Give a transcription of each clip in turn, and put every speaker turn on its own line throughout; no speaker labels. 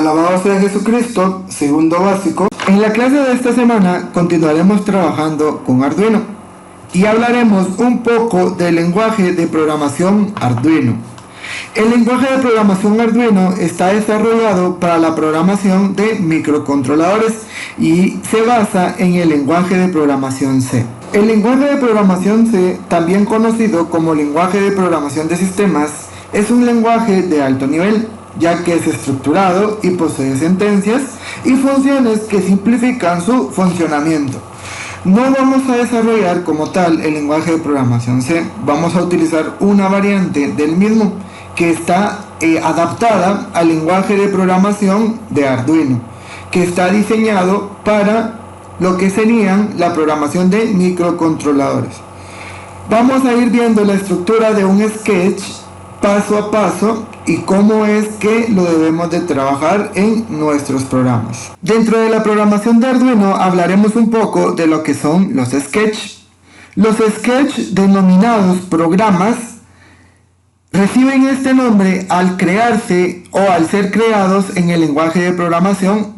Alabado sea Jesucristo, segundo básico. En la clase de esta semana continuaremos trabajando con Arduino y hablaremos un poco del lenguaje de programación Arduino. El lenguaje de programación Arduino está desarrollado para la programación de microcontroladores y se basa en el lenguaje de programación C. El lenguaje de programación C, también conocido como lenguaje de programación de sistemas, es un lenguaje de alto nivel, ya que es estructurado y posee sentencias y funciones que simplifican su funcionamiento. No vamos a desarrollar como tal el lenguaje de programación C, vamos a utilizar una variante del mismo que está adaptada al lenguaje de programación de Arduino, que está diseñado para lo que serían la programación de microcontroladores. Vamos a ir viendo la estructura de un sketch paso a paso y cómo es que lo debemos de trabajar en nuestros programas. Dentro de la programación de Arduino hablaremos un poco de lo que son los sketch. Los sketch, denominados programas, reciben este nombre al crearse o al ser creados en el lenguaje de programación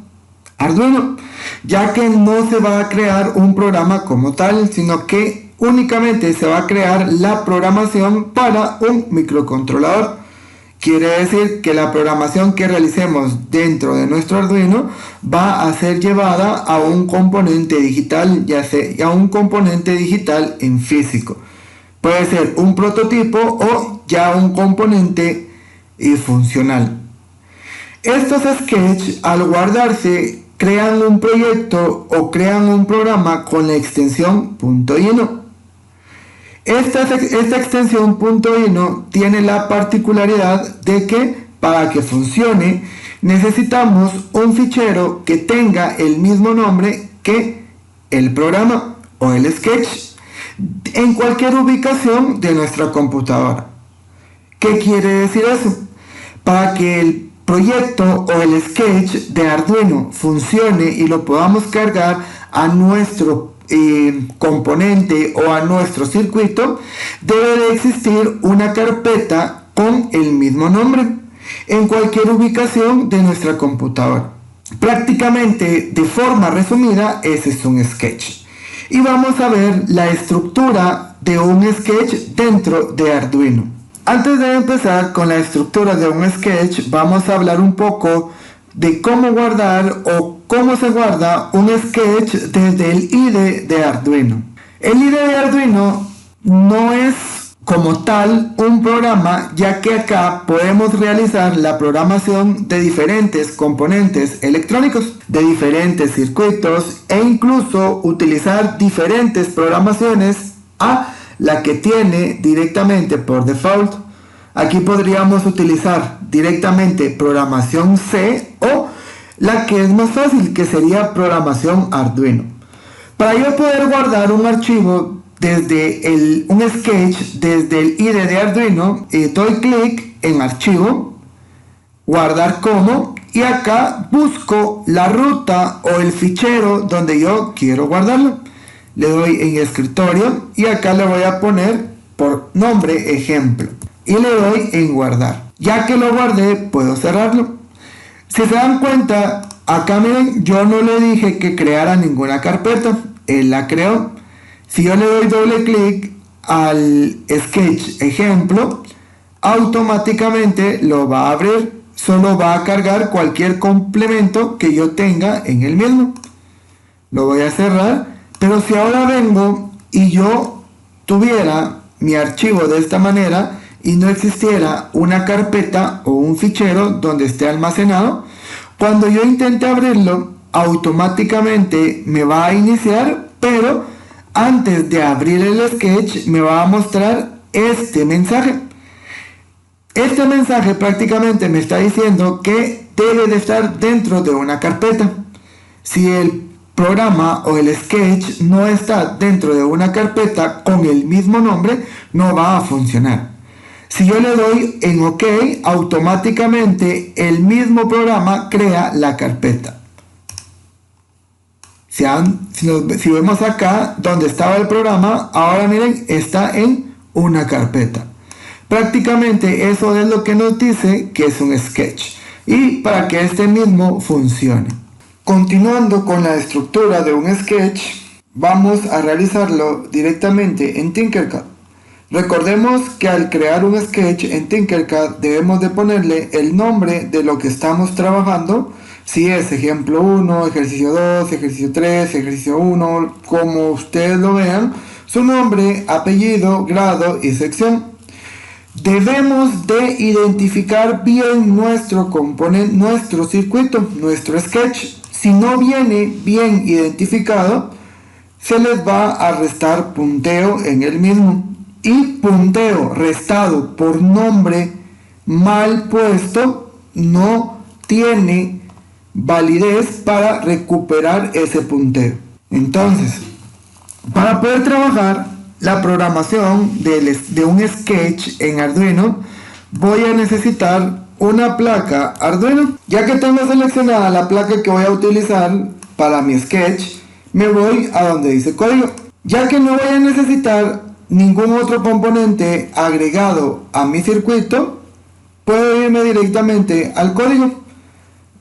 Arduino, ya que no se va a crear un programa como tal, sino que únicamente se va a crear la programación para un microcontrolador. Quiere decir que la programación que realicemos dentro de nuestro Arduino va a ser llevada a un componente digital, ya sea a un componente digital en físico. Puede ser un prototipo o ya un componente funcional. Estos sketch, al guardarse, crean un proyecto o crean un programa con la extensión .ino. Esta extensión .ino tiene la particularidad de que para que funcione necesitamos un fichero que tenga el mismo nombre que el programa o el sketch en cualquier ubicación de nuestra computadora. ¿Qué quiere decir eso? Para que el proyecto o el sketch de Arduino funcione y lo podamos cargar a nuestro componente o a nuestro circuito, debe de existir una carpeta con el mismo nombre en cualquier ubicación de nuestra computadora. Prácticamente, de forma resumida, ese es un sketch. Y vamos a ver la estructura de un sketch dentro de Arduino. Antes de empezar con la estructura de un sketch, vamos a hablar un poco de cómo guardar o cómo se guarda un sketch desde el IDE de Arduino. El IDE de Arduino no es como tal un programa, ya que acá podemos realizar la programación de diferentes componentes electrónicos, de diferentes circuitos e incluso utilizar diferentes programaciones a la que tiene directamente por default. Aquí podríamos utilizar directamente programación C o la que es más fácil, que sería programación Arduino. Para yo poder guardar un archivo desde un sketch desde el IDE de Arduino, doy clic en archivo, guardar como, y acá busco la ruta o el fichero donde yo quiero guardarlo. Le doy en escritorio y acá le voy a poner por nombre ejemplo y le doy en guardar. Ya que lo guardé, puedo cerrarlo. Si se dan cuenta, acá miren, yo no le dije que creara ninguna carpeta, él la creó. Si yo le doy doble clic al sketch ejemplo, automáticamente lo va a abrir, solo va a cargar cualquier complemento que yo tenga en el mismo. Lo voy a cerrar, pero si ahora vengo y yo tuviera mi archivo de esta manera y no existiera una carpeta o un fichero donde esté almacenado, cuando yo intente abrirlo, automáticamente me va a iniciar, pero antes de abrir el sketch me va a mostrar este mensaje. Este mensaje prácticamente me está diciendo que debe de estar dentro de una carpeta. Si el programa o el sketch no está dentro de una carpeta con el mismo nombre, no va a funcionar. Si yo le doy en OK, automáticamente el mismo programa crea la carpeta. Si vemos acá donde estaba el programa, ahora miren, está en una carpeta. Prácticamente eso es lo que nos dice que es un sketch. y para que este mismo funcione. Continuando con la estructura de un sketch, vamos a realizarlo directamente en Tinkercad. Recordemos que al crear un sketch en Tinkercad debemos de ponerle el nombre de lo que estamos trabajando, si es ejemplo 1, ejercicio 2, ejercicio 3, ejercicio 1, como ustedes lo vean, su nombre, apellido, grado y sección. Debemos de identificar bien nuestro componente, nuestro circuito, nuestro sketch. Si no viene bien identificado, se les va a restar punteo en el mismo. Y punteo restado por nombre mal puesto no tiene validez para recuperar ese punteo. Entonces, para poder trabajar la programación de un sketch en Arduino, voy a necesitar una placa Arduino. Ya que tengo seleccionada la placa que voy a utilizar para mi sketch, me voy a donde dice código. Ya que no voy a necesitar ningún otro componente agregado a mi circuito, puedo irme directamente al código.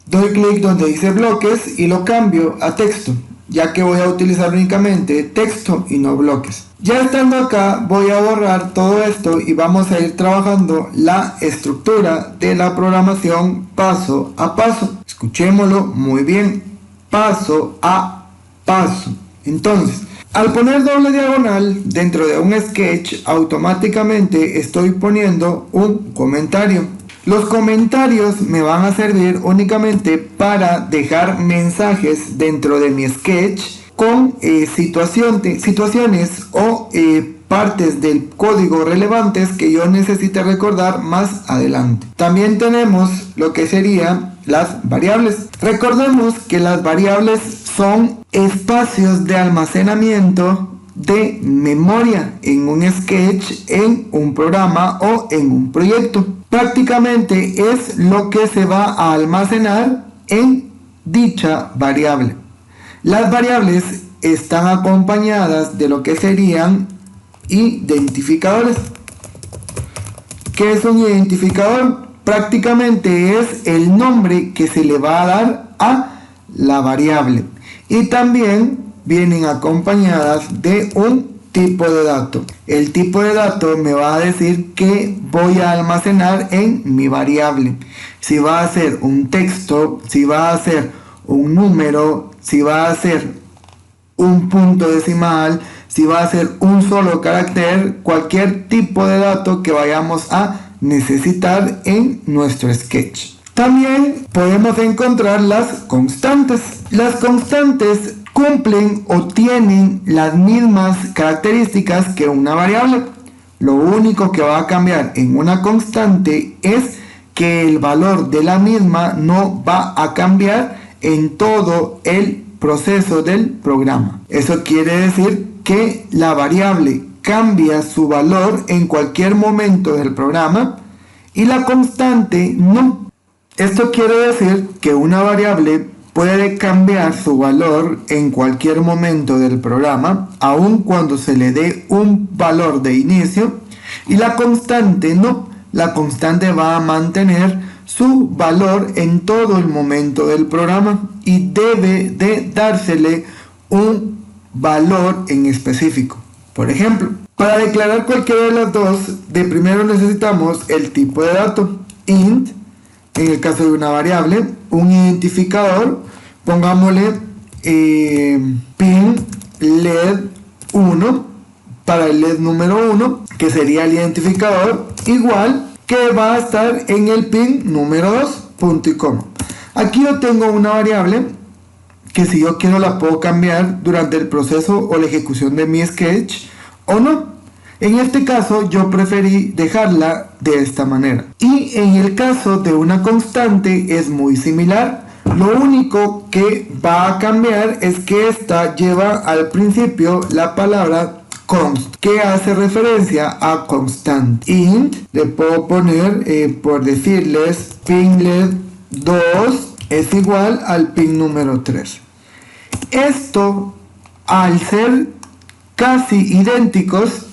Doy clic donde dice bloques y lo cambio a texto, ya que voy a utilizar únicamente texto y no bloques. Ya estando acá, voy a borrar todo esto y vamos a ir trabajando la estructura de la programación paso a paso. Escuchémoslo muy bien, paso a paso. Entonces, al poner doble diagonal dentro de un sketch, automáticamente estoy poniendo un comentario. Los comentarios me van a servir únicamente para dejar mensajes dentro de mi sketch con situaciones o partes del código relevantes que yo necesite recordar más adelante. También tenemos lo que serían las variables. Recordemos que las variables son espacios de almacenamiento de memoria en un sketch, en un programa o en un proyecto. Prácticamente es lo que se va a almacenar en dicha variable. Las variables están acompañadas de lo que serían identificadores. ¿Qué es un identificador? Prácticamente es el nombre que se le va a dar a la variable. Y también vienen acompañadas de un tipo de dato. El tipo de dato me va a decir qué voy a almacenar en mi variable. Si va a ser un texto, si va a ser un número, si va a ser un punto decimal, si va a ser un solo carácter, cualquier tipo de dato que vayamos a necesitar en nuestro sketch. También podemos encontrar las constantes. Las constantes cumplen o tienen las mismas características que una variable. Lo único que va a cambiar en una constante es que el valor de la misma no va a cambiar en todo el proceso del programa. Eso quiere decir que la variable cambia su valor en cualquier momento del programa y la constante no. Esto quiere decir que una variable puede cambiar su valor en cualquier momento del programa, aun cuando se le dé un valor de inicio, y la constante no. La constante va a mantener su valor en todo el momento del programa y debe de dársele un valor en específico. Por ejemplo, para declarar cualquiera de las dos, de primero necesitamos el tipo de dato, int, en el caso de una variable, un identificador, pongámosle pin led 1 para el led número 1, que sería el identificador, igual que va a estar en el pin número 2, punto y coma. Aquí yo tengo una variable que si yo quiero la puedo cambiar durante el proceso o la ejecución de mi sketch o no. En este caso yo preferí dejarla de esta manera. Y en el caso de una constante es muy similar. Lo único que va a cambiar es que esta lleva al principio la palabra const, que hace referencia a constante. Int, le puedo poner, por decirles, pin led 2 es igual al pin número 3. Esto, al ser casi idénticos,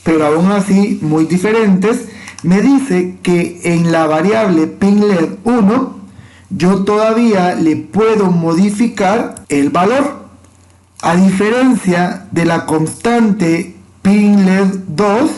pero aún así muy diferentes, me dice que en la variable pin led 1 yo todavía le puedo modificar el valor, a diferencia de la constante pin LED 2,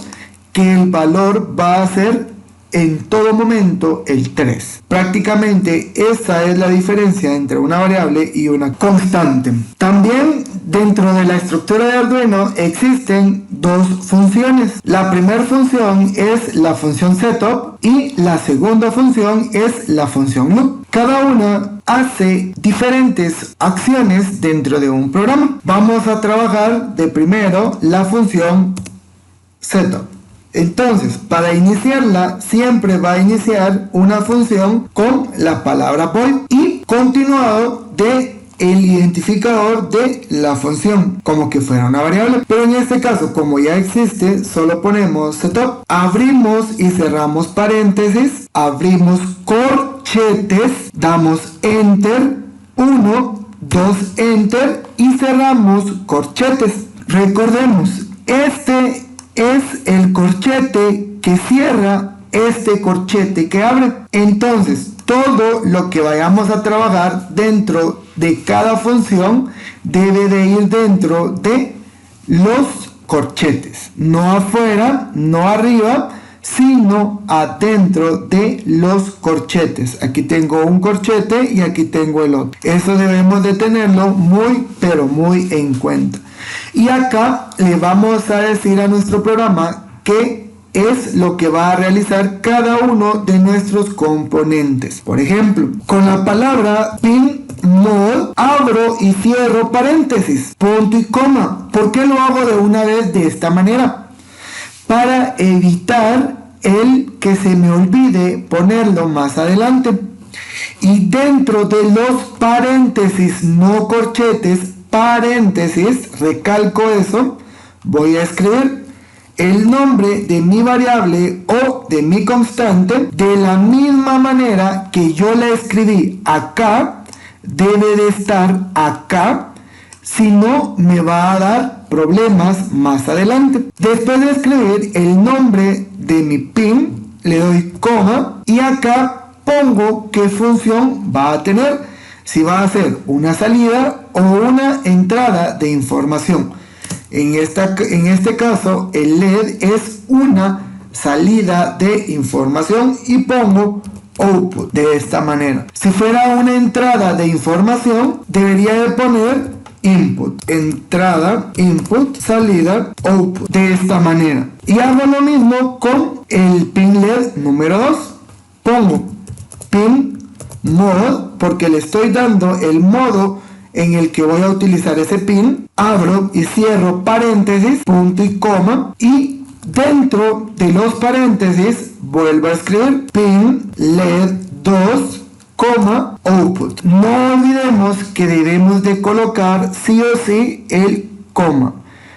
que el valor va a ser en todo momento el 3. Prácticamente esa es la diferencia entre una variable y una constante. También dentro de la estructura de Arduino existen dos funciones. La primera función es la función setup y la segunda función es la función loop. Cada una hace diferentes acciones dentro de un programa. Vamos a trabajar de primero la función setup. Entonces, para iniciarla, siempre va a iniciar una función con la palabra void y continuado de el identificador de la función, como que fuera una variable. Pero en este caso, como ya existe, solo ponemos setup, abrimos y cerramos paréntesis, abrimos corchetes, damos enter, 1, 2, enter y cerramos corchetes. Recordemos, este es el corchete que cierra este corchete que abre. Entonces, todo lo que vayamos a trabajar dentro de cada función debe de ir dentro de los corchetes, no afuera, no arriba, sino adentro de los corchetes. Aquí tengo un corchete y aquí tengo el otro. Eso debemos de tenerlo muy, pero muy en cuenta. Y acá le vamos a decir a nuestro programa qué es lo que va a realizar cada uno de nuestros componentes. Por ejemplo, con la palabra pin mod abro y cierro paréntesis, punto y coma. ¿Por qué lo hago de una vez de esta manera? Para evitar el que se me olvide ponerlo más adelante. Y dentro de los paréntesis, no corchetes, paréntesis, recalco eso, voy a escribir el nombre de mi variable o de mi constante de la misma manera que yo la escribí acá, debe de estar acá, si no me va a dar problemas más adelante. Después de escribir el nombre de mi pin, le doy coma y acá pongo qué función va a tener, si va a ser una salida o una entrada de información. En este caso, el LED es una salida de información y pongo output de esta manera. Si fuera una entrada de información, debería de poner input, entrada, input, salida, output, de esta manera. Y hago lo mismo con el pin LED número 2. Pongo pin mod porque le estoy dando el modo en el que voy a utilizar ese pin, abro y cierro paréntesis, punto y coma, y dentro de los paréntesis vuelvo a escribir pin LED 2, coma, output. No olvidemos que debemos de colocar sí o sí el coma.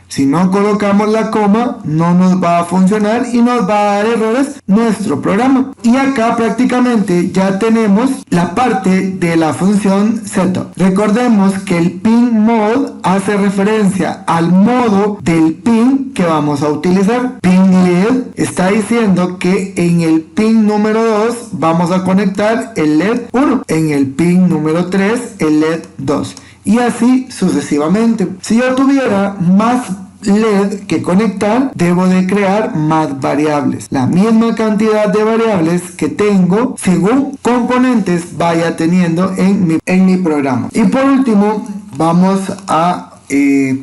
Si no colocamos la coma, no nos va a funcionar y nos va a dar errores nuestro programa. Y acá prácticamente ya tenemos la parte de la función setup. Recordemos que el pin mod hace referencia al modo del pin que vamos a utilizar. Pin LED está diciendo que en el pin número 2 vamos a conectar el LED 1, en el pin número 3 el LED 2. Y así sucesivamente. Si yo tuviera más LED que conectar, debo de crear más variables. La misma cantidad de variables que tengo según componentes vaya teniendo en mi programa. Y por último, vamos a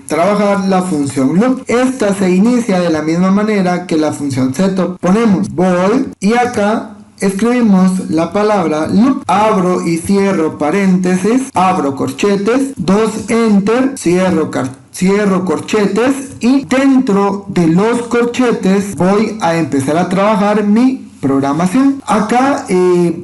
trabajar la función loop. Esta se inicia de la misma manera que la función setup. Ponemos void y acá escribimos la palabra loop, abro y cierro paréntesis, abro corchetes, 2 enter, cierro corchetes y dentro de los corchetes voy a empezar a trabajar mi programación. Acá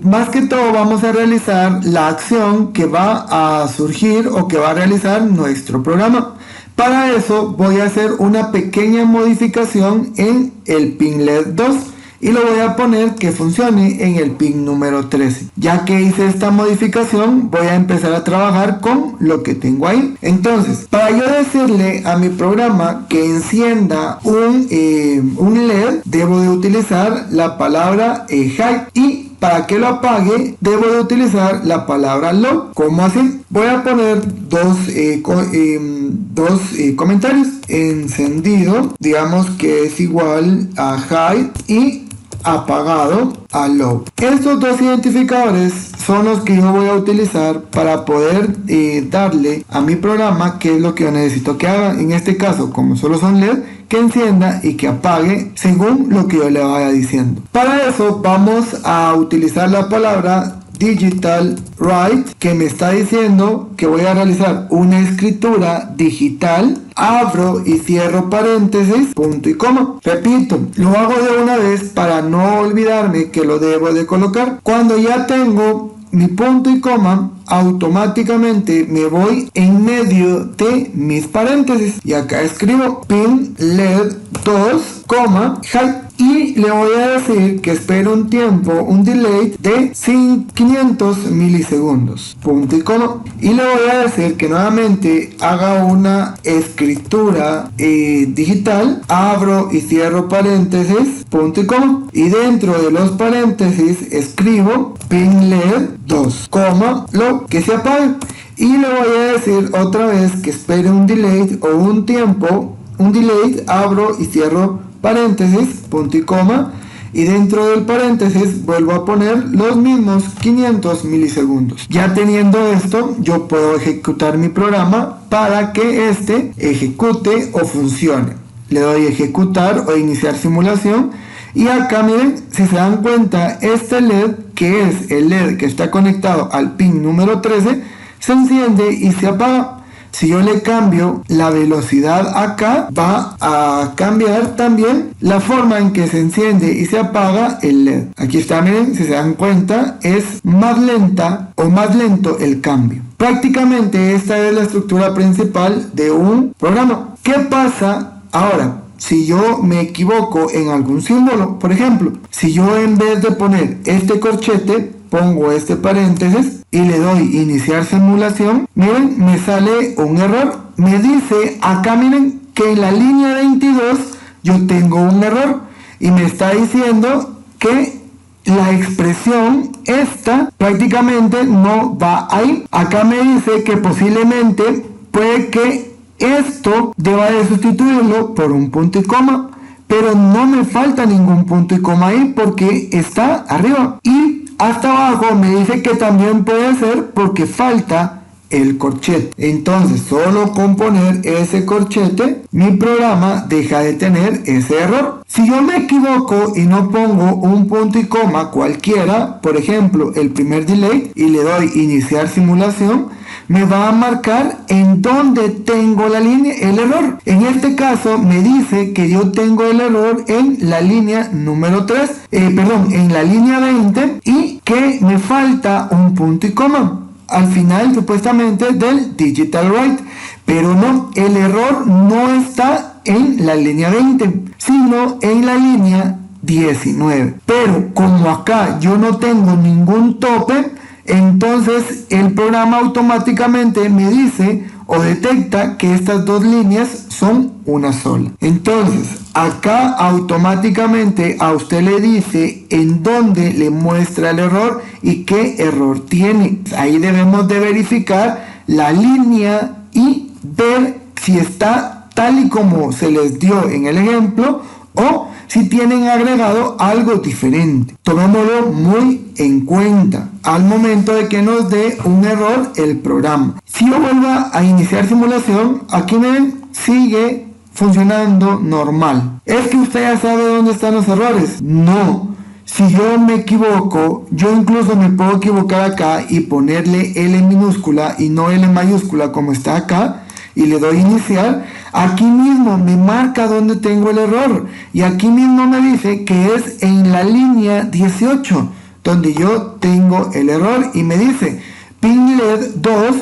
más que todo vamos a realizar la acción que va a surgir o que va a realizar nuestro programa. Para eso voy a hacer una pequeña modificación en el pin LED 2 y lo voy a poner que funcione en el pin número 13. Ya que hice esta modificación, voy a empezar a trabajar con lo que tengo ahí. Entonces, para yo decirle a mi programa que encienda un LED, debo de utilizar la palabra hide y para que lo apague debo de utilizar la palabra log. ¿Cómo así? Voy a poner dos comentarios. Encendido, digamos que es igual a high, y apagado a low. Estos dos identificadores son los que yo voy a utilizar para poder darle a mi programa qué es lo que yo necesito que haga. En este caso, como solo son LED, que encienda y que apague según lo que yo le vaya diciendo. Para eso vamos a utilizar la palabra digital write, que me está diciendo que voy a realizar una escritura digital, abro y cierro paréntesis, punto y coma. Repito, lo hago de una vez para no olvidarme que lo debo de colocar. Cuando ya tengo mi punto y coma, automáticamente me voy en medio de mis paréntesis y acá escribo pin LED 2, high, y le voy a decir que espere un tiempo, un delay de 500 milisegundos, punto y coma, y le voy a decir que nuevamente haga una escritura digital, abro y cierro paréntesis, punto y coma, y dentro de los paréntesis escribo pin LED 2, lo que se apague, y le voy a decir otra vez que espere un delay o un tiempo, un delay, abro y cierro paréntesis, punto y coma, y dentro del paréntesis vuelvo a poner los mismos 500 milisegundos. Ya teniendo esto, yo puedo ejecutar mi programa para que este ejecute o funcione. Le doy ejecutar o iniciar simulación, y acá miren, si se dan cuenta, este LED, que es el LED que está conectado al pin número 13, se enciende y se apaga. Si yo le cambio la velocidad acá, va a cambiar también la forma en que se enciende y se apaga el LED. Aquí está, miren, si se dan cuenta, es más lenta o más lento el cambio. Prácticamente esta es la estructura principal de un programa. ¿Qué pasa ahora si yo me equivoco en algún símbolo? Por ejemplo, si yo en vez de poner este corchete, pongo este paréntesis y le doy iniciar simulación, miren, me sale un error. Me dice acá, miren, que en la línea 22 yo tengo un error y me está diciendo que la expresión esta prácticamente no va ahí. Acá me dice que posiblemente puede que esto deba de sustituirlo por un punto y coma, pero no me falta ningún punto y coma ahí porque está arriba. Y hasta abajo me dice que también puede ser porque falta el corchete. Entonces, solo con poner ese corchete, mi programa deja de tener ese error. Si yo me equivoco y no pongo un punto y coma cualquiera, por ejemplo, el primer delay, y le doy iniciar simulación, me va a marcar en dónde tengo la línea, el error. En este caso me dice que yo tengo el error en la línea número 3, en la línea 20, y que me falta un punto y coma al final supuestamente del digital write, pero no, el error no está en la línea 20, sino en la línea 19. Pero como acá yo no tengo ningún tope, entonces el programa automáticamente me dice o detecta que estas dos líneas son una sola. Entonces acá automáticamente a usted le dice en dónde le muestra el error y qué error tiene. Ahí debemos de verificar la línea y ver si está tal y como se les dio en el ejemplo o si tienen agregado algo diferente. Tomémoslo muy en cuenta al momento de que nos dé un error el programa. Si yo vuelvo a iniciar simulación, aquí ven, sigue funcionando normal. ¿Es que usted ya sabe dónde están los errores? No. Si yo me equivoco, yo incluso me puedo equivocar acá y ponerle L minúscula y no L mayúscula como está acá, y le doy iniciar. Aquí mismo me marca dónde tengo el error y aquí mismo me dice que es en la línea 18 donde yo tengo el error y me dice pin LED 2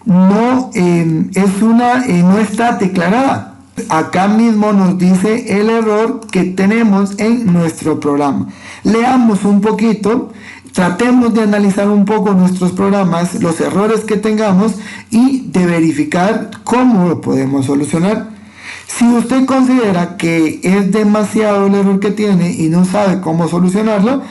no no está declarada. Acá mismo nos dice el error que tenemos en nuestro programa. Leamos un poquito. Tratemos de analizar un poco nuestros programas, los errores que tengamos y de verificar cómo lo podemos solucionar. Si usted considera que es demasiado el error que tiene y no sabe cómo solucionarlo,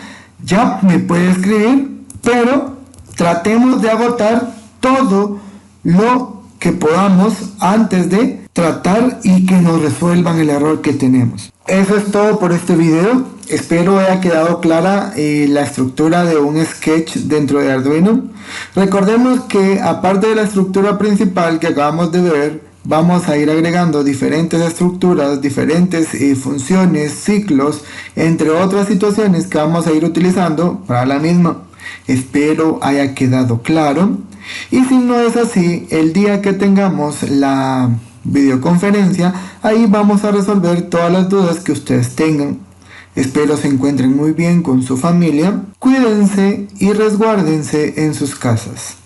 ya me puede escribir, pero tratemos de agotar todo lo que podamos antes de tratar y que nos resuelvan el error que tenemos. Eso es todo por este video. Espero haya quedado clara la estructura de un sketch dentro de Arduino. Recordemos que aparte de la estructura principal que acabamos de ver, vamos a ir agregando diferentes estructuras, diferentes funciones, ciclos, entre otras situaciones que vamos a ir utilizando para la misma. Espero haya quedado claro. Y si no es así, el día que tengamos la videoconferencia, ahí vamos a resolver todas las dudas que ustedes tengan. Espero se encuentren muy bien con su familia. Cuídense y resguárdense en sus casas.